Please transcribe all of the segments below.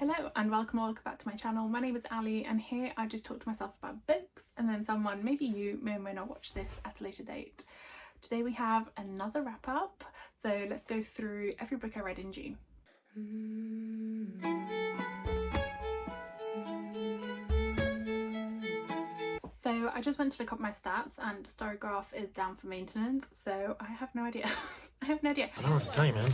Hello and welcome back to my channel. My name is Ali and here I just talk to myself about books and then someone, maybe you, may or may not watch this at a later date. Today we have another wrap up, so let's go through every book I read in June. So I just went to look up my stats and Storygraph is down for maintenance, so I have no idea. I have no idea. I don't know what to tell you, man.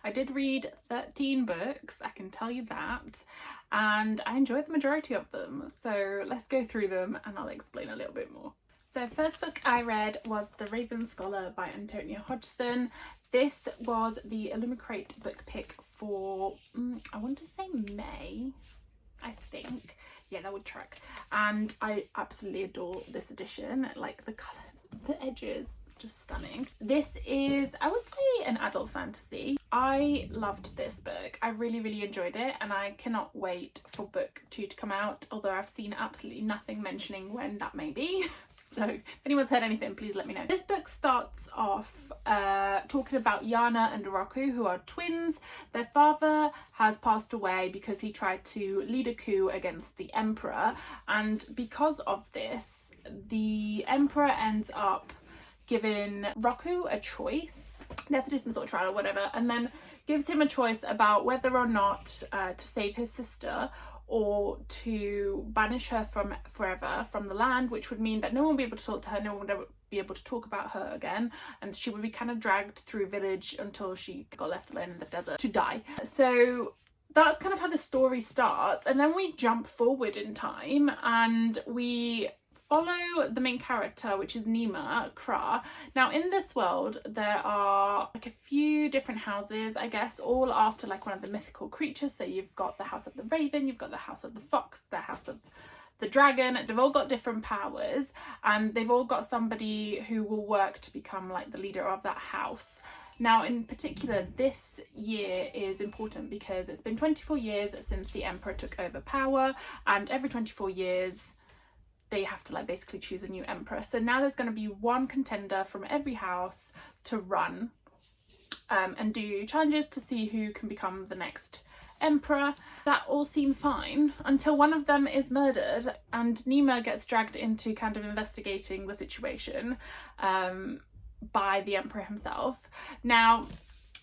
I did read 13 books, I can tell you that, and I enjoyed the majority of them. So let's go through them and I'll explain a little bit more. So first book I read was The Raven Scholar by Antonia Hodgson. This was the Illumicrate book pick for, I want to say May, I think. Yeah, that would track. And I absolutely adore this edition. Like the colours, the edges, just stunning. This is, I would say, an adult fantasy. I loved this book. I really enjoyed it and I cannot wait for book 2 to come out, although I've seen absolutely nothing mentioning when that may be. So if anyone's heard anything, please let me know. This book starts off talking about Yana and Roku, who are twins. Their father has passed away because he tried to lead a coup against the emperor, and because of this, the emperor ends up giving Roku a choice. They have to do some sort of trial or whatever, and then gives him a choice about whether or not to save his sister or to banish her forever from the land, which would mean that no one would be able to talk to her, no one would ever be able to talk about her again, and she would be kind of dragged through village until she got left alone in the desert to die. So that's kind of how the story starts, and then we jump forward in time and we follow the main character, which is Nima Kra. Now in this world there are like a few different houses, I guess, all after like one of the mythical creatures. So you've got the House of the Raven, you've got the House of the Fox, the House of the Dragon. They've all got different powers and they've all got somebody who will work to become like the leader of that house. Now in particular, this year is important because it's been 24 years since the emperor took over power, and every 24 years they have to like basically choose a new emperor. So now there's going to be one contender from every house to run and do challenges to see who can become the next emperor. That all seems fine until one of them is murdered and Nima gets dragged into kind of investigating the situation by the emperor himself. Now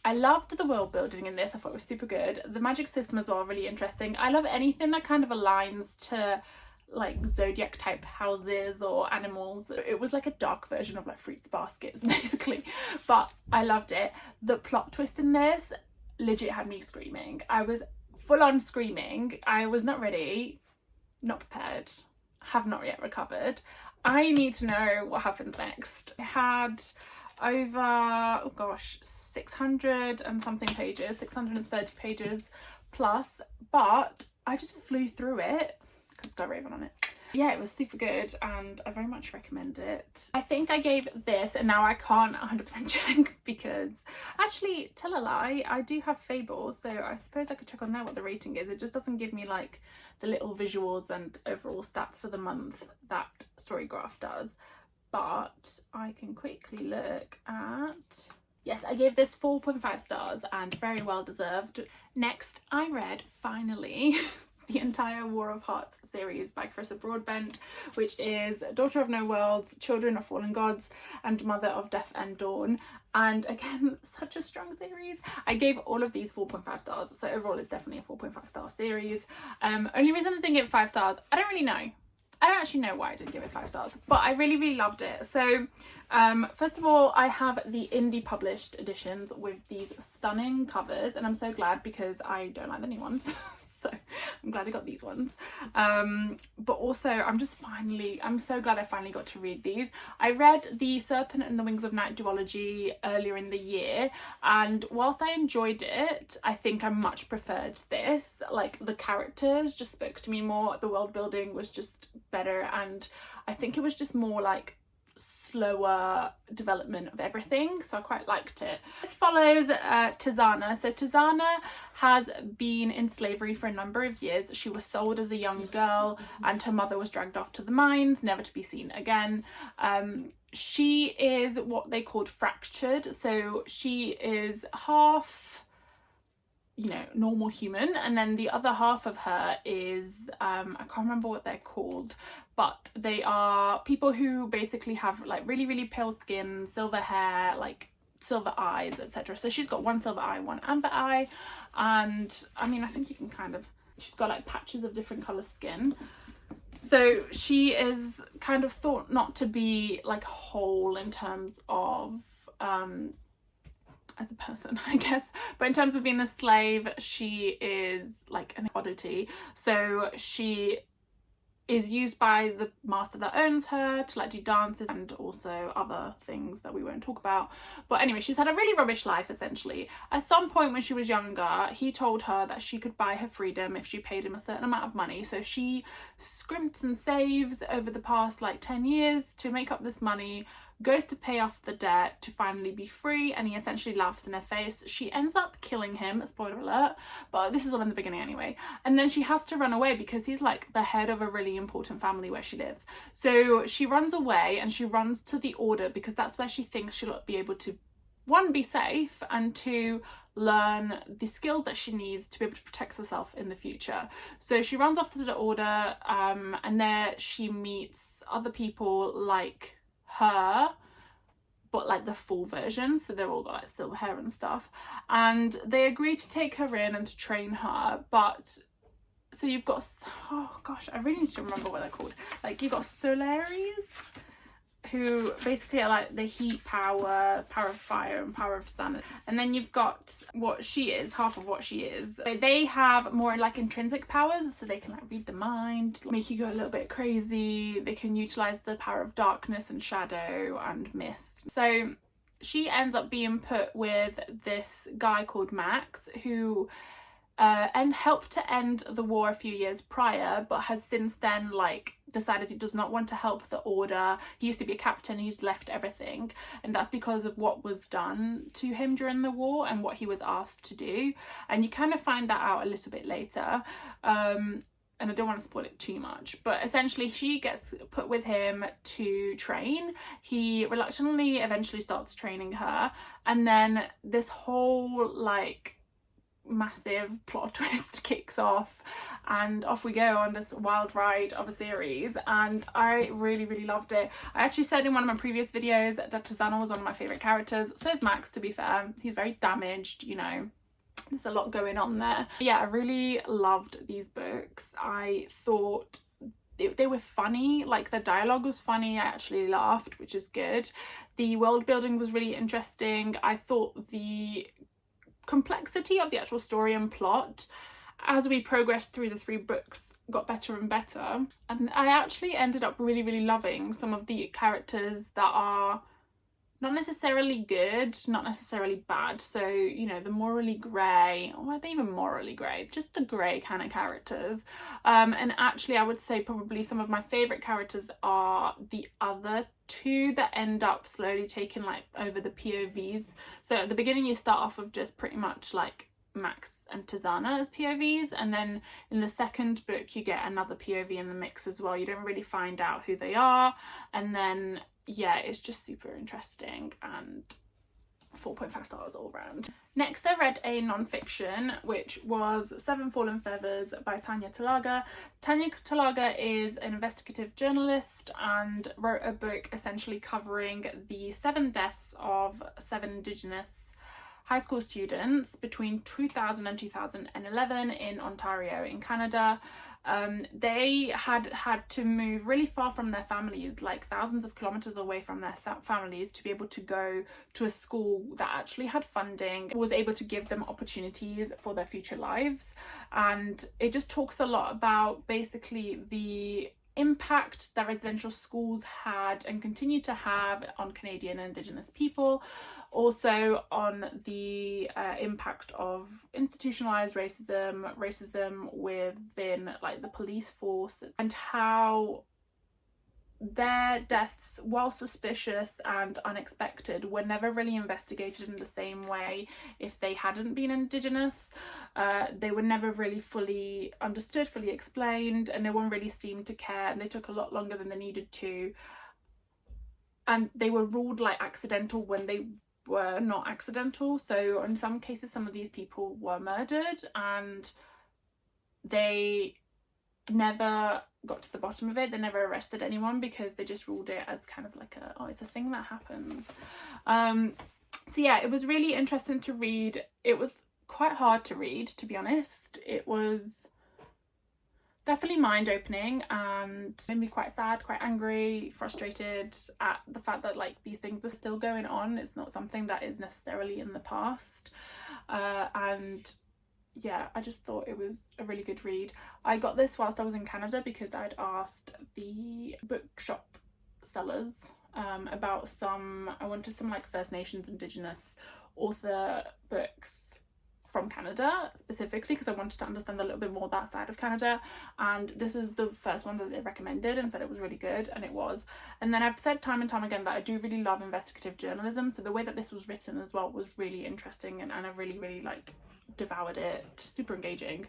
I loved the world building in this. I thought it was super good. The magic system as well, really interesting. I love anything that kind of aligns to like zodiac type houses or animals. It was like a dark version of like Fruits Baskets basically, but I loved it. The plot twist in this legit had me screaming. I was full on screaming. I was not ready, not prepared, have not yet recovered. I need to know what happens next. It had over, oh gosh, 600 and something pages, 630 pages plus, but I just flew through it. Because it's got Raven on it. Yeah, it was super good and I very much recommend it. I think I gave this, and now I can't 100% check because, actually, tell a lie, I do have Fables, so I suppose I could check on there what the rating is. It just doesn't give me like the little visuals and overall stats for the month that Storygraph does, but I can quickly look at... Yes, I gave this 4.5 stars and very well deserved. Next, I read, finally, the entire War of Hearts series by Carissa Broadbent, which is Daughter of No Worlds, Children of Fallen Gods, and Mother of Death and Dawn. And again, such a strong series. I gave all of these 4.5 stars, so overall it's definitely a 4.5 star series. Only reason I didn't give it 5 stars, I don't really know. I don't actually know why I didn't give it 5 stars, but I really loved it. So first of all, I have the indie published editions with these stunning covers, and I'm so glad because I don't like the new ones. So I'm glad I got these ones. But also I'm so glad I finally got to read these. I read The Serpent and the Wings of Night duology earlier in the year, and whilst I enjoyed it, I think I much preferred this. Like the characters just spoke to me more, the world building was just better, and I think it was just more like slower development of everything, so I quite liked it. This follows Tizana. So Tizana has been in slavery for a number of years. She was sold as a young girl and her mother was dragged off to the mines, never to be seen again. She is what they called fractured, so she is half you know, normal human, and then the other half of her is I can't remember what they're called, but they are people who basically have like really, really pale skin, silver hair, like silver eyes, etc. So she's got one silver eye, one amber eye, and I mean, I think you can kind of, she's got like patches of different colour skin. So she is kind of thought not to be like whole in terms of as a person, I guess, but in terms of being a slave, she is like an oddity. So she is used by the master that owns her to like do dances and also other things that we won't talk about. But anyway, she's had a really rubbish life essentially. At some point when she was younger, he told her that she could buy her freedom if she paid him a certain amount of money. So she scrimps and saves over the past like 10 years to make up this money, goes to pay off the debt to finally be free, and he essentially laughs in her face. She ends up killing him, spoiler alert, but this is all in the beginning anyway. And then she has to run away because he's like the head of a really important family where she lives. So she runs away and she runs to the Order because that's where she thinks she'll be able to, one, be safe, and two, learn the skills that she needs to be able to protect herself in the future. So she runs off to the Order, and there she meets other people like her, but like the full version, so they're all got like silver hair and stuff, and they agree to take her in and to train her. But so you've got, oh gosh, I really need to remember what they're called. Like you've got Solaries, who basically are like the heat power, power of fire and power of sun, and then you've got what she is, half of what she is. They have more like intrinsic powers, so they can like read the mind, make you go a little bit crazy. They can utilize the power of darkness and shadow and mist. So she ends up being put with this guy called Max, who and helped to end the war a few years prior, but has since then like decided he does not want to help the Order. He used to be a captain, he's left everything, and that's because of what was done to him during the war and what he was asked to do. And you kind of find that out a little bit later, and I don't want to spoil it too much, but essentially she gets put with him to train. He reluctantly eventually starts training her, and then this whole like massive plot twist kicks off, and off we go on this wild ride of a series, and I really, really loved it. I actually said in one of my previous videos that Tazana was one of my favourite characters. So is Max, to be fair. He's very damaged, you know, there's a lot going on there. Yeah, I really loved these books. I thought they were funny, like the dialogue was funny. I actually laughed, which is good. The world building was really interesting. I thought the complexity of the actual story and plot as we progressed through the 3 books got better and better, and I actually ended up really, really loving some of the characters that are not necessarily good, not necessarily bad. So, you know, the morally grey, or are they even morally grey? Just the grey kind of characters. And actually I would say probably some of my favourite characters are the other 2 that end up slowly taking like over the POVs. So at the beginning you start off with just pretty much like Max and Tazana as POVs, and then in the second book you get another POV in the mix as well. You don't really find out who they are, and then yeah, it's just super interesting, and 4.5 stars all round. Next I read a non-fiction, which was 7 Fallen Feathers by Tanya Talaga. Tanya Talaga is an investigative journalist and wrote a book essentially covering the 7 deaths of 7 Indigenous high school students between 2000 and 2011 in Ontario in Canada. They had to move really far from their families, like thousands of kilometers away from their families, to be able to go to a school that actually had funding, was able to give them opportunities for their future lives. And it just talks a lot about basically the impact that residential schools had and continue to have on Canadian and Indigenous people, also on the impact of institutionalized racism within like the police force, and how their deaths, while suspicious and unexpected, were never really investigated in the same way if they hadn't been Indigenous. They were never really fully understood, fully explained, and no one really seemed to care, and they took a lot longer than they needed to, and they were ruled like accidental when they were not accidental. So in some cases, some of these people were murdered and they never got to the bottom of it. They never arrested anyone because they just ruled it as kind of like a, oh, it's a thing that happens. So yeah, it was really interesting to read. It was quite hard to read, to be honest. It was definitely mind-opening and made me quite sad, quite angry, frustrated at the fact that like these things are still going on. It's not something that is necessarily in the past. And yeah, I just thought it was a really good read. I got this whilst I was in Canada because I'd asked the bookshop sellers about I wanted some like First Nations Indigenous author books from Canada specifically because I wanted to understand a little bit more that side of Canada, and this is the first one that they recommended and said it was really good, and it was. And then I've said time and time again that I do really love investigative journalism, so the way that this was written as well was really interesting, and I really like devoured it. Super engaging.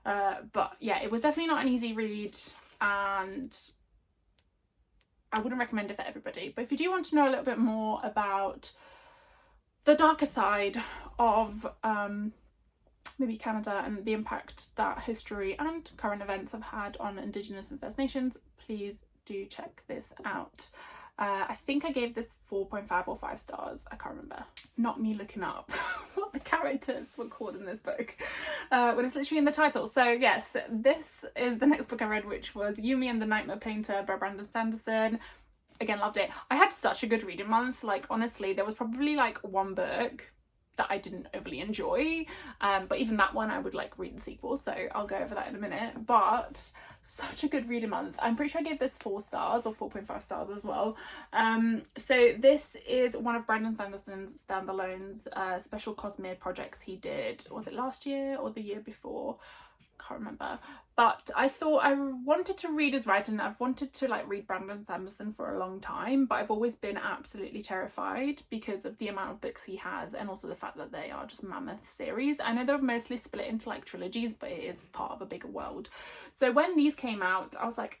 But yeah, it was definitely not an easy read, and I wouldn't recommend it for everybody. But if you do want to know a little bit more about the darker side of maybe Canada and the impact that history and current events have had on Indigenous and First Nations, please do check this out. I think I gave this 4.5 or 5 stars. I can't remember. Not me looking up what the characters were called in this book when it's literally in the title. So yes, this is the next book I read, which was Yumi and the Nightmare Painter by Brandon Sanderson. Again, loved it. I had such a good reading month. Like honestly, there was probably like one book that I didn't overly enjoy, but even that one I would like read the sequel, so I'll go over that in a minute. But such a good reading month. I'm pretty sure I gave this 4 stars or 4.5 stars as well. So this is one of Brandon Sanderson's standalones, special Cosmere projects he did. Was it last year or the year before? Can't remember, but I thought I wanted to read his writing. I've wanted to like read Brandon Sanderson for a long time, but I've always been absolutely terrified because of the amount of books he has and also the fact that they are just mammoth series. I know they're mostly split into like trilogies, but it is part of a bigger world. So when these came out, I was like,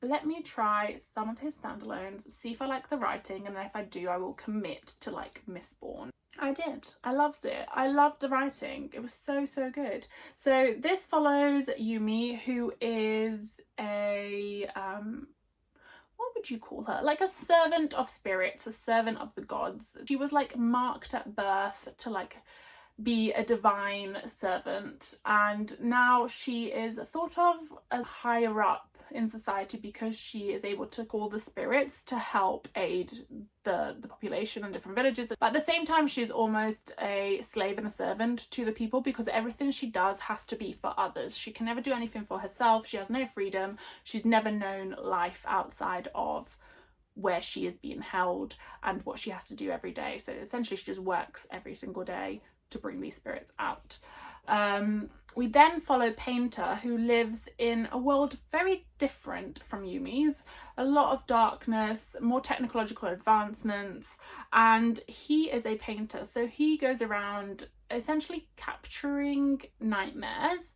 let me try some of his standalones, see if I like the writing, and then if I do, I will commit to like Mistborn. I did. I loved it. I loved the writing. It was so good. So this follows Yumi, who is a what would you call her? Like a servant of spirits, a servant of the gods. She was like marked at birth to like be a divine servant, and now she is thought of as higher up in society because she is able to call the spirits to help aid the population and different villages. But at the same time, she's almost a slave and a servant to the people because everything she does has to be for others. She can never do anything for herself. She has no freedom. She's never known life outside of where she is being held and what she has to do every day. So essentially she just works every single day to bring these spirits out. We then follow Painter, who lives in a world very different from Yumi's. A lot of darkness, more technological advancements, and he is a painter. So he goes around essentially capturing nightmares,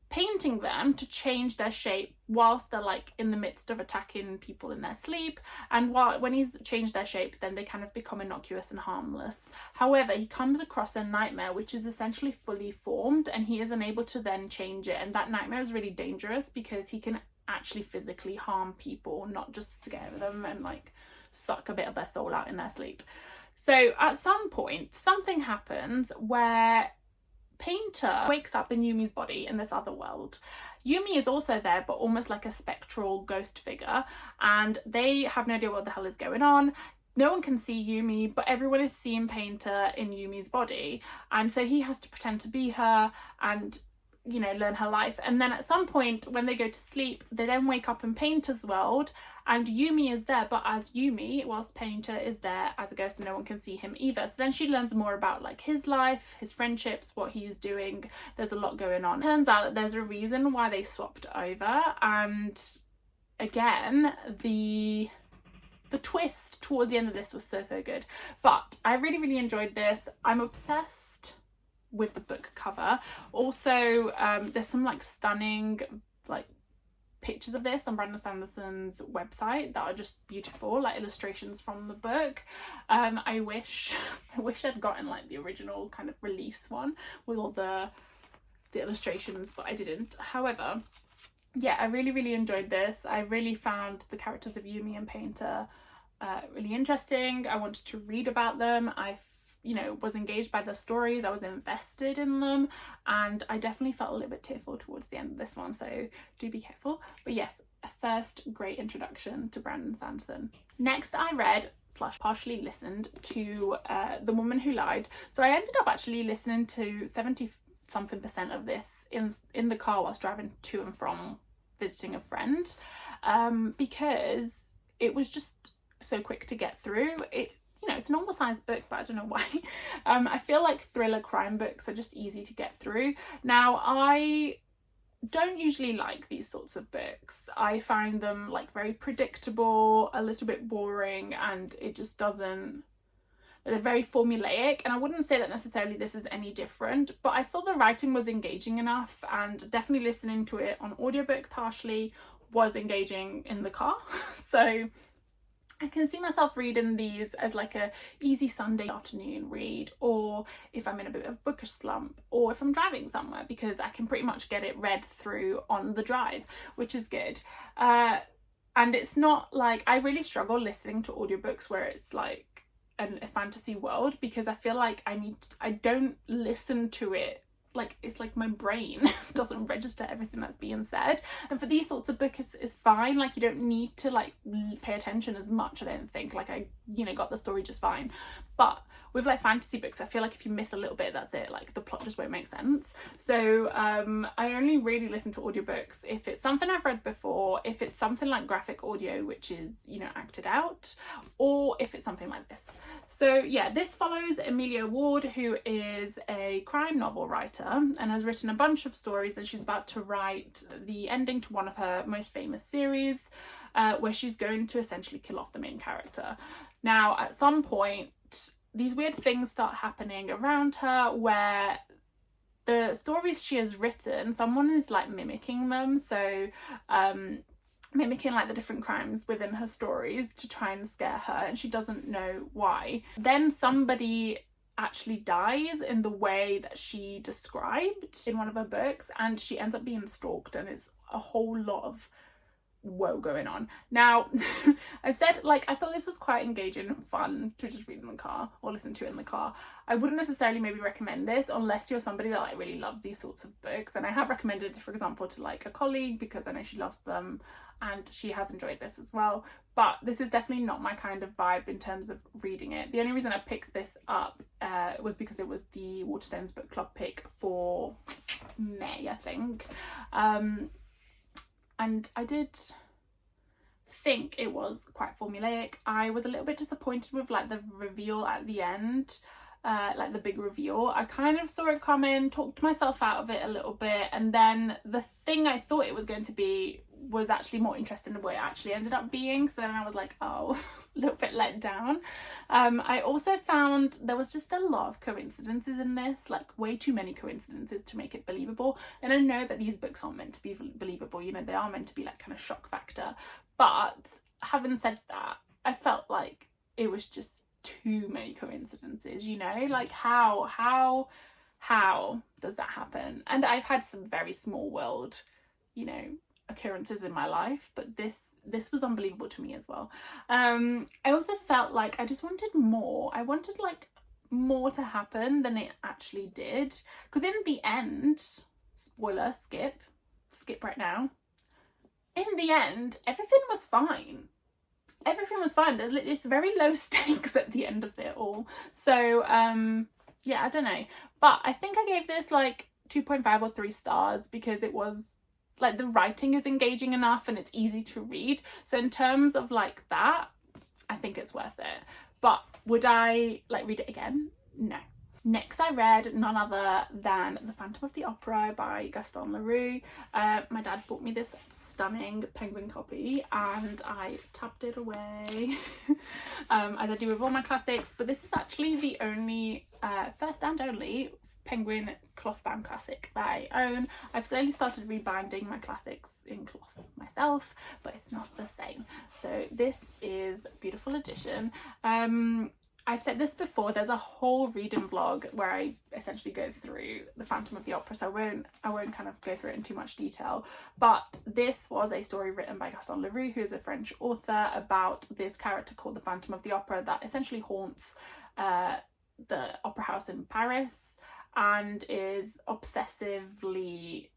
painting them to change their shape whilst they're like in the midst of attacking people in their sleep, and when he's changed their shape, then they kind of become innocuous and harmless. However, he comes across a nightmare which is essentially fully formed and he is unable to then change it, and that nightmare is really dangerous because he can actually physically harm people, not just scare them and like suck a bit of their soul out in their sleep. So at some point something happens where Painter wakes up in Yumi's body in this other world. Yumi is also there, but almost like a spectral ghost figure, and they have no idea what the hell is going on. No one can see Yumi, but everyone is seeing Painter in Yumi's body, and so he has to pretend to be her and, you know, learn her life. And then at some point when they go to sleep, they then wake up in Painter's world and Yumi is there, but as Yumi, whilst Painter is there as a ghost and no one can see him either. So then she learns more about like his life, his friendships, what he's doing. There's a lot going on. Turns out that there's a reason why they swapped over, and again, the twist towards the end of this was so good. But I really enjoyed this. I'm obsessed with the book cover. Also, there's some like stunning like pictures of this on Brandon Sanderson's website that are just beautiful, like illustrations from the book. I wish I'd gotten like the original kind of release one with all the illustrations, but I didn't. However, yeah, I really enjoyed this. I really found the characters of Yumi and Painter really interesting. I wanted to read about them. I was engaged by the stories, I was invested in them, and I definitely felt a little bit tearful towards the end of this one, so do be careful. But yes, a first great introduction to Brandon Sanderson. Next, I read / partially listened to The Woman Who Lied. So I ended up actually listening to 70-something% of this in the car whilst driving to and from visiting a friend, because it was just so quick to get through. It's a normal sized book, but I don't know why. I feel like thriller crime books are just easy to get through. Now, I don't usually like these sorts of books. I find them like very predictable, a little bit boring, and it just doesn't, they're very formulaic, and I wouldn't say that necessarily this is any different, but I thought the writing was engaging enough, and definitely listening to it on audiobook partially was engaging in the car. So I can see myself reading these as like a easy Sunday afternoon read, or if I'm in a bit of a bookish slump, or if I'm driving somewhere, because I can pretty much get it read through on the drive, which is good. And it's not like, I really struggle listening to audiobooks where it's like a fantasy world, because I feel like I don't listen to it like, it's like my brain doesn't register everything that's being said. And for these sorts of books, it's fine. Like, you don't need to like pay attention as much, I don't think. Like, I got the story just fine. But with like fantasy books, I feel like if you miss a little bit, that's it. Like, the plot just won't make sense. So I only really listen to audiobooks if it's something I've read before, if it's something like graphic audio, which is, acted out, or if it's something like this. So yeah, this follows Amelia Ward, who is a crime novel writer and has written a bunch of stories, and she's about to write the ending to one of her most famous series, where she's going to essentially kill off the main character. Now, at some point, these weird things start happening around her where the stories she has written, someone is like mimicking them. So mimicking like the different crimes within her stories to try and scare her, and she doesn't know why. Then somebody actually dies in the way that she described in one of her books, and she ends up being stalked, and it's a whole lot of woe going on. Now, I said, like, I thought this was quite engaging and fun to just read in the car or listen to it in the car. I wouldn't necessarily maybe recommend this unless you're somebody that like really loves these sorts of books, and I have recommended it, for example, to like a colleague because I know she loves them and she has enjoyed this as well. But this is definitely not my kind of vibe in terms of reading it. The only reason I picked this up was because it was the Waterstones book club pick for May, I think. And I did think it was quite formulaic. I was a little bit disappointed with like the reveal at the end, like the big reveal. I kind of saw it coming, talked myself out of it a little bit, and then the thing I thought it was going to be was actually more interesting than what it actually ended up being. So then I was like, oh, a little bit let down. I also found there was just a lot of coincidences in this, like way too many coincidences to make it believable. And I know that these books aren't meant to be believable, they are meant to be like kind of shock factor. But having said that, I felt like it was just too many coincidences, like how does that happen? And I've had some very small world, occurrences in my life, but this was unbelievable to me as well. I also felt like I just wanted more. I wanted like more to happen than it actually did, because in the end, spoiler, skip right now, in the end everything was fine. There's it's very low stakes at the end of it all. So yeah, I don't know, but I think I gave this like 2.5 or 3 stars because it was like, the writing is engaging enough and it's easy to read. So in terms of like that, I think it's worth it. But would I like read it again? No. Next, I read none other than The Phantom of the Opera by Gaston Leroux. My dad bought me this stunning Penguin copy and I tucked it away, as I do with all my classics. But this is actually the only, first and only, penguin cloth bound classic that I own. I've slowly started rebinding my classics in cloth myself, but it's not the same. So this is a beautiful edition. I've said this before, there's a whole reading vlog where I essentially go through the Phantom of the Opera, so I won't kind of go through it in too much detail, but this was a story written by Gaston Leroux, who is a French author, about this character called the Phantom of the Opera that essentially haunts the opera house in Paris and is obsessively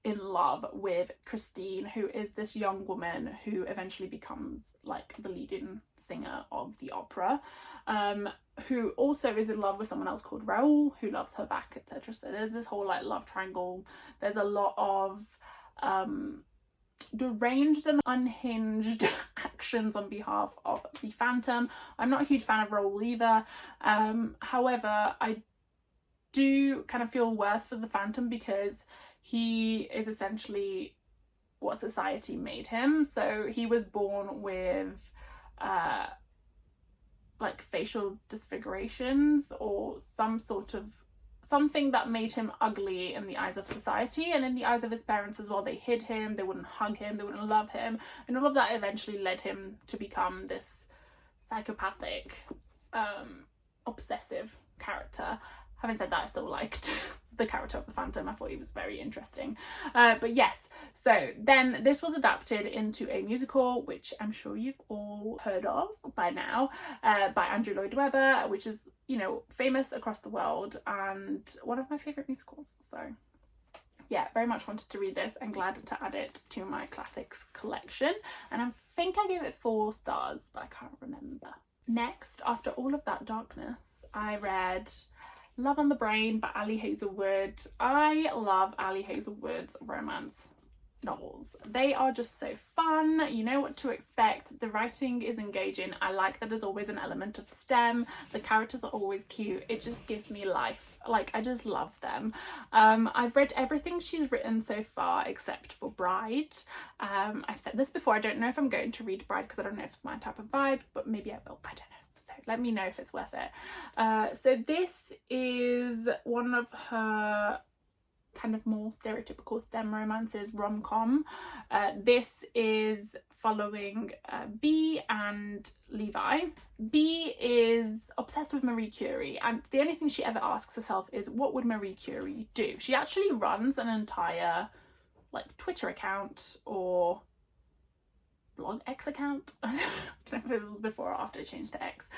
in love with Christine, who is this young woman who eventually becomes like the leading singer of the opera, who also is in love with someone else called Raoul, who loves her back, etc. So there's this whole like love triangle. There's a lot of deranged and unhinged actions on behalf of the Phantom. I'm not a huge fan of Raoul either. However, I do kind of feel worse for the Phantom because he is essentially what society made him. So he was born with like facial disfigurations or some sort of something that made him ugly in the eyes of society and in the eyes of his parents as well. They hid him, they wouldn't hug him, they wouldn't love him, and all of that eventually led him to become this psychopathic, obsessive character. Having said that, I still liked the character of the Phantom. I thought he was very interesting. But yes, so then this was adapted into a musical, which I'm sure you've all heard of by now, by Andrew Lloyd Webber, which is, you know, famous across the world and one of my favourite musicals. So yeah, very much wanted to read this and glad to add it to my classics collection. And I think I gave it 4 stars, but I can't remember. Next, after all of that darkness, I read Love on the Brain by Ali Hazelwood. I love Ali Hazelwood's romance novels. They are just so fun. You know what to expect. The writing is engaging. I like that there's always an element of STEM. The characters are always cute. It just gives me life. Like, I just love them. I've read everything she's written so far except for Bride. I've said this before, I don't know if I'm going to read Bride because I don't know if it's my type of vibe, but maybe I will. I don't know. So let me know if it's worth it. So this is one of her kind of more stereotypical STEM romances, rom-com. This is following Bee and Levi. Bee is obsessed with Marie Curie, and the only thing she ever asks herself is, what would Marie Curie do? She actually runs an entire like Twitter account or blog X account, I don't know if it was before or after it changed to X,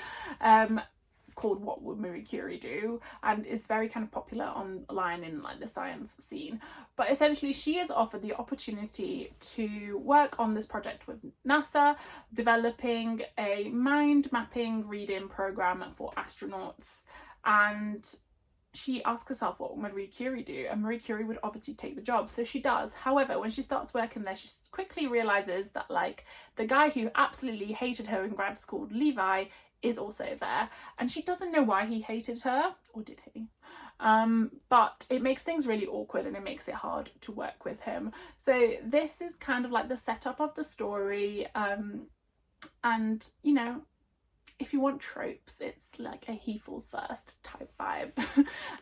called What Would Marie Curie Do, and is very kind of popular online in like the science scene. But essentially she is offered the opportunity to work on this project with NASA, developing a mind mapping reading program for astronauts, and she asks herself, what would Marie Curie do? And Marie Curie would obviously take the job, so she does. However, when she starts working there, she quickly realizes that like the guy who absolutely hated her in grad school, Levi, is also there, and she doesn't know why he hated her, or did he? But it makes things really awkward and it makes it hard to work with him. So this is kind of like the setup of the story, and you know, if you want tropes, it's like a he falls first type vibe.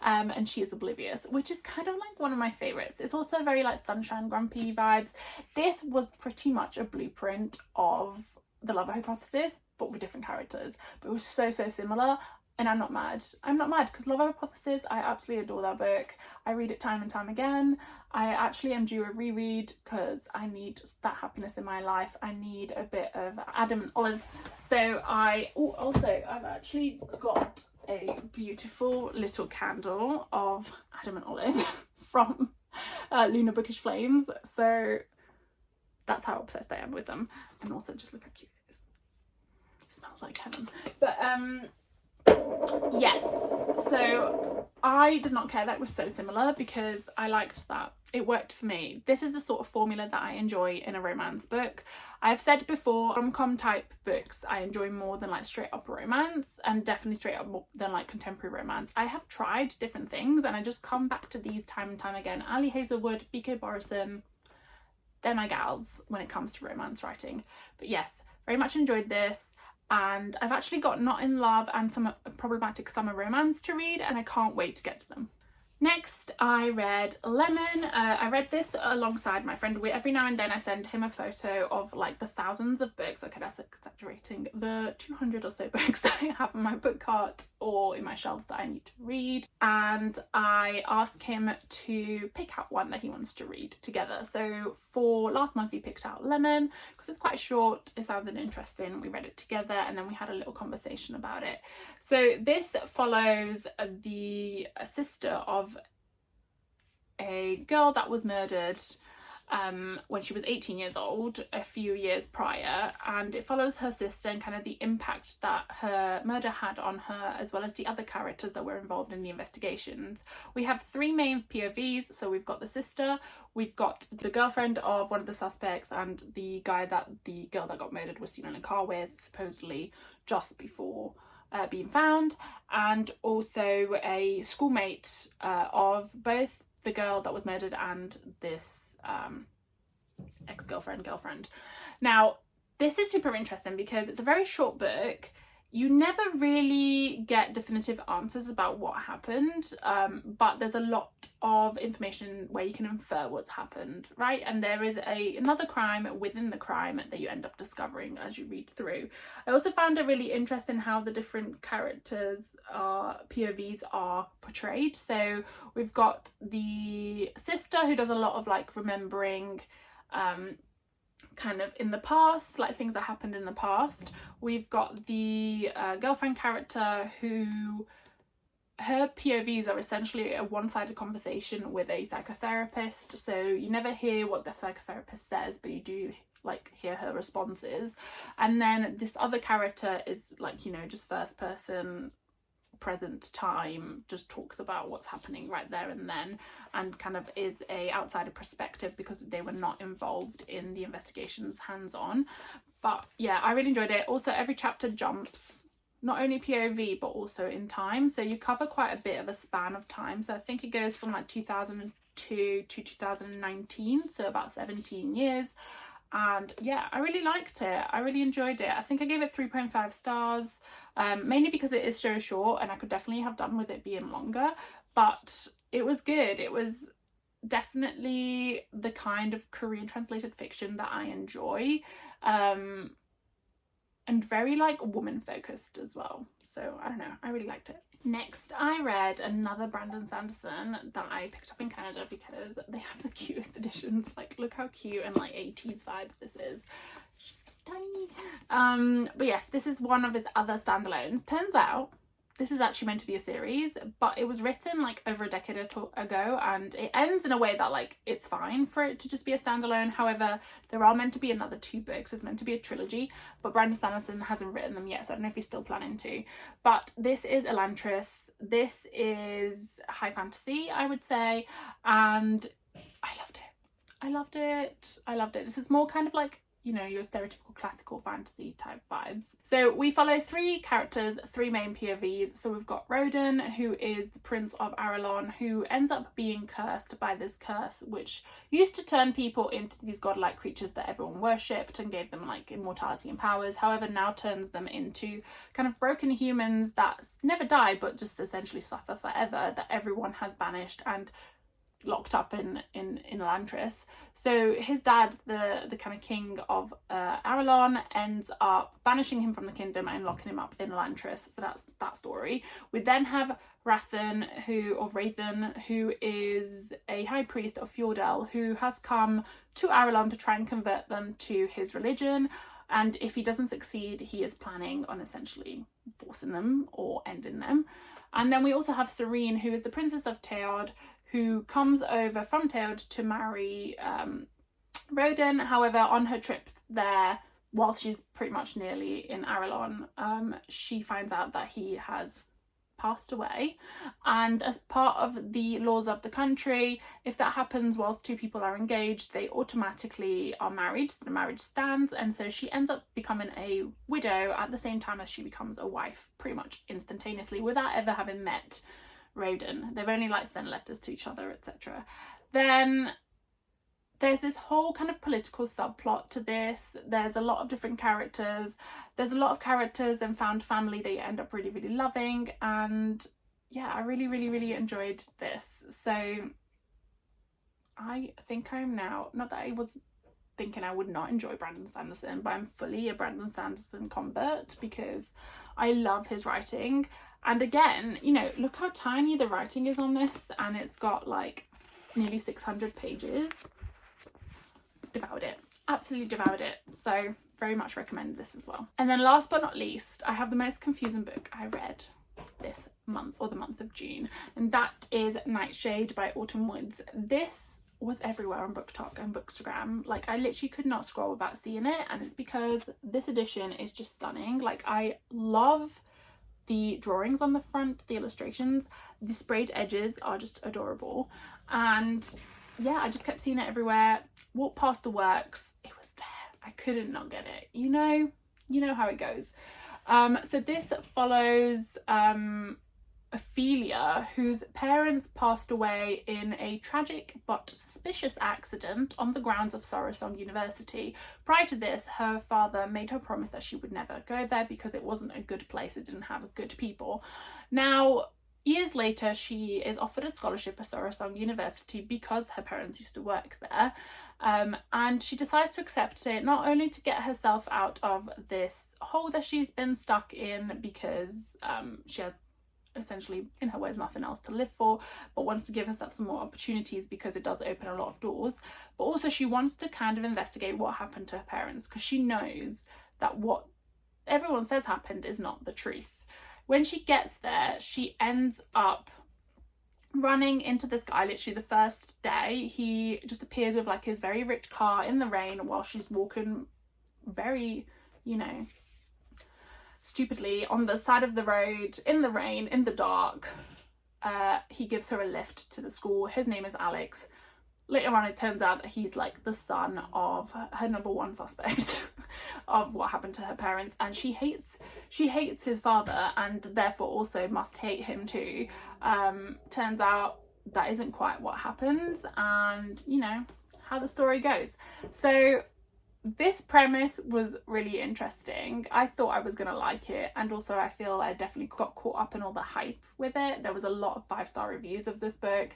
And she is oblivious, which is kind of like one of my favorites. It's also very like Sunshine Grumpy vibes. This was pretty much a blueprint of The Lover Hypothesis, but with different characters. But it was so similar, and I'm not mad. I'm not mad because Lover Hypothesis, I absolutely adore that book. I read it time and time again. I actually am due a reread because I need that happiness in my life. I need a bit of Adam and Olive. So I've actually got a beautiful little candle of Adam and Olive from Lunar Bookish Flames. So that's how obsessed I am with them. And also just look how cute it is. It smells like heaven. But yes, so I did not care that it was so similar because I liked that it worked for me. This is the sort of formula that I enjoy in a romance book. I've said before, rom-com type books I enjoy more than like straight up romance, and definitely straight up more than like contemporary romance. I have tried different things and I just come back to these time and time again. Ali Hazelwood, BK Borison, they're my gals when it comes to romance writing. But yes, very much enjoyed this. and I've actually got Not in Love and Some Problematic Summer Romance to read, and I can't wait to get to them. Next, I read Lemon. I read this alongside my friend. Every now and then I send him a photo of like the thousands of books, okay that's exaggerating, the 200 or so books that I have in my book cart or in my shelves that I need to read, and I ask him to pick out one that he wants to read together. So for last month he picked out Lemon because it's quite short, it sounded interesting, we read it together and then we had a little conversation about it. So this follows the sister of a girl that was murdered when she was 18 years old, a few years prior, and it follows her sister and kind of the impact that her murder had on her, as well as the other characters that were involved in the investigations. We have three main POVs, so we've got the sister, we've got the girlfriend of one of the suspects, and the guy that the girl that got murdered was seen in a car with, supposedly just before being found, and also a schoolmate of both the girl that was murdered and this girlfriend. Now, this is super interesting because it's a very short book. You never really get definitive answers about what happened, but there's a lot of information where you can infer what's happened, right? And there is another crime within the crime that you end up discovering as you read through. I also found it really interesting how the different characters' POVs are portrayed. So we've got the sister who does a lot of like remembering kind of in the past, like things that happened in the past. We've got the girlfriend character who, her POVs are essentially a one-sided conversation with a psychotherapist, so you never hear what the psychotherapist says, but you do like hear her responses. And then this other character is like, you know, just first person, present time, just talks about what's happening right there and then, and kind of is a outsider perspective because they were not involved in the investigations hands-on. But yeah, I really enjoyed it. Also, every chapter jumps not only POV but also in time, so you cover quite a bit of a span of time. So I think it goes from like 2002 to 2019, so about 17 years. And yeah, I really liked it. I really enjoyed it. I think I gave it 3.5 stars, mainly because it is so short and I could definitely have done with it being longer, but it was good. It was definitely the kind of Korean translated fiction that I enjoy, and very like woman focused as well. So I don't know, I really liked it. Next, I read another Brandon Sanderson that I picked up in Canada because they have the cutest editions. Like, look how cute and like 80s vibes this is. It's just so tiny. But yes, this is one of his other standalones. Turns out this is actually meant to be a series, but it was written like over a decade ago, and it ends in a way that like it's fine for it to just be a standalone. However, there are meant to be another 2 books. It's meant to be a trilogy, but Brandon Sanderson hasn't written them yet, so I don't know if he's still planning to. But this is Elantris. This is high fantasy, I would say, and I loved it. I loved it. I loved it. This is more kind of like, you know, your stereotypical classical fantasy type vibes. So we follow 3 characters, 3 main POVs. So we've got Roden, who is the Prince of Arelon, who ends up being cursed by this curse, which used to turn people into these godlike creatures that everyone worshipped and gave them like immortality and powers. However, now turns them into kind of broken humans that never die, but just essentially suffer forever, that everyone has banished and locked up in Elantris. So his dad, the kind of king of Arelon, ends up banishing him from the kingdom and locking him up in Elantris. So that's that story. We then have Rathan, who is a high priest of Fjordell, who has come to Arelon to try and convert them to his religion. And if he doesn't succeed, he is planning on essentially forcing them or ending them. And then we also have Serene, who is the princess of Teod, who comes over from Teod to marry Roden. However, on her trip there, whilst she's pretty much nearly in Arelon, she finds out that he has passed away, and as part of the laws of the country, if that happens whilst 2 people are engaged, they automatically are married, so the marriage stands, and so she ends up becoming a widow at the same time as she becomes a wife, pretty much instantaneously, without ever having met Roden. They've only like sent letters to each other, etc. Then there's this whole kind of political subplot to this. There's a lot of different characters. There's a lot of characters and found family that you end up really, really loving. And yeah, I really, really, really enjoyed this. So I think I'm now, not that I was thinking I would not enjoy Brandon Sanderson, but I'm fully a Brandon Sanderson convert because I love his writing. And again, you know, look how tiny the writing is on this, and it's got like nearly 600 pages. Devoured it, absolutely devoured it. So very much recommend this as well. And then last but not least, I have the most confusing book I read this month, or the month of June, and that is Nightshade by Autumn Woods. This was everywhere on Booktok and Bookstagram. Like, I literally could not scroll without seeing it, and it's because this edition is just stunning. Like, I love the drawings on the front, the illustrations, the sprayed edges are just adorable. And yeah, I just kept seeing it everywhere. Walked past the works, it was there. I couldn't not get it. You know how it goes. So this follows Ophelia, whose parents passed away in a tragic but suspicious accident on the grounds of Sorosong University. Prior to this, her father made her promise that she would never go there because it wasn't a good place, it didn't have good people. Now, years later, she is offered a scholarship at Sorosong University because her parents used to work there. And she decides to accept it, not only to get herself out of this hole that she's been stuck in because she has essentially, in her words, nothing else to live for, but wants to give herself some more opportunities because it does open a lot of doors. But also she wants to kind of investigate what happened to her parents, because she knows that what everyone says happened is not the truth. When she gets there, she ends up running into this guy literally the first day. He just appears with like his very rich car in the rain while she's walking very, you know, stupidly on the side of the road in the rain, in the dark. He gives her a lift to the school. His name is Alex. Later on, it turns out that he's like the son of her number one suspect of what happened to her parents, and she hates his father and therefore also must hate him too. Turns out that isn't quite what happens, and you know how the story goes. So this premise was really interesting. I thought I was gonna like it, and also I feel I definitely got caught up in all the hype with it. There was a lot of 5-star reviews of this book.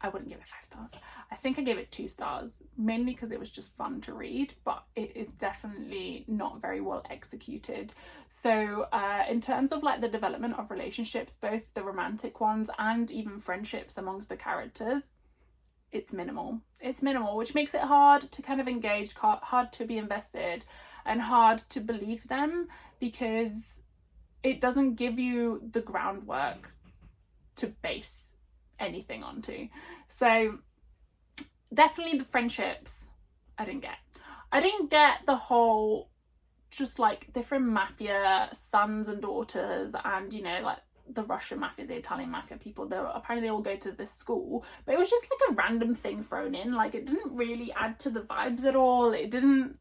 I wouldn't give it 5 stars. I think I gave it 2 stars, mainly because it was just fun to read, but it's definitely not very well executed. So in terms of like the development of relationships, both the romantic ones and even friendships amongst the characters, it's minimal. It's minimal, which makes it hard to kind of engage, hard to be invested, and hard to believe them, because it doesn't give you the groundwork to base anything onto. So definitely the friendships I didn't get the whole just like different mafia sons and daughters, and you know, like the Russian mafia, the Italian mafia people, apparently they all go to this school, but it was just like a random thing thrown in. Like, it didn't really add to the vibes at all. It didn't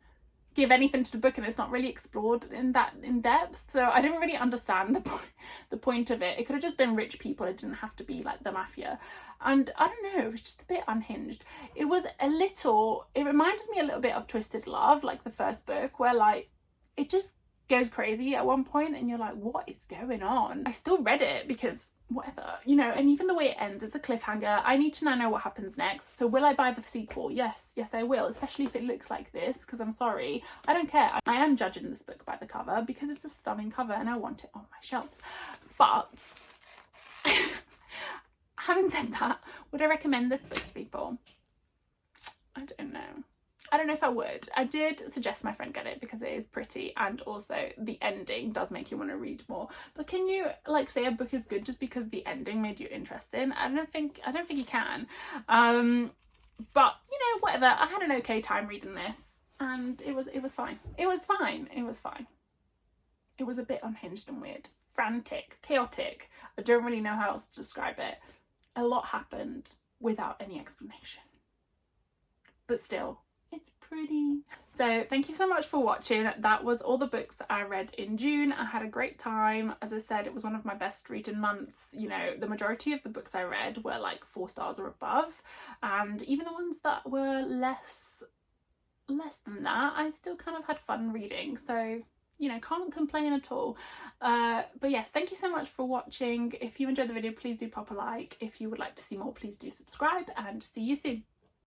give anything to the book, and it's not really explored in depth. So I didn't really understand the point of it. It could have just been rich people. It didn't have to be like the mafia. And I don't know, it was just a bit unhinged. It reminded me a little bit of Twisted Love, like the first book, where like it just goes crazy at one point and you're like, what is going on? I still read it because whatever, you know, and even the way it ends, it's a cliffhanger. I need to now know what happens next. So will I buy the sequel? Yes I will, especially if it looks like this, because I'm sorry, I don't care. I am judging this book by the cover because it's a stunning cover and I want it on my shelves. But having said that, would I recommend this book to people? I don't know. I don't know if I would. I did suggest my friend get it because it is pretty, and also the ending does make you want to read more. But can you like say a book is good just because the ending made you interested? I don't think you can. But you know, whatever. I had an okay time reading this, and it was fine. It was fine. It was a bit unhinged and weird, frantic, chaotic. I don't really know how else to describe it. A lot happened without any explanation. But still, It's pretty. So thank you so much for watching. That was all the books I read in June. I had a great time. As I said, it was one of my best reading months. You know, the majority of the books I read were like 4 stars or above, and even the ones that were less than that, I still kind of had fun reading. So, you know, can't complain at all. But yes, thank you so much for watching. If you enjoyed the video, please do pop a like. If you would like to see more, please do subscribe, and see you soon.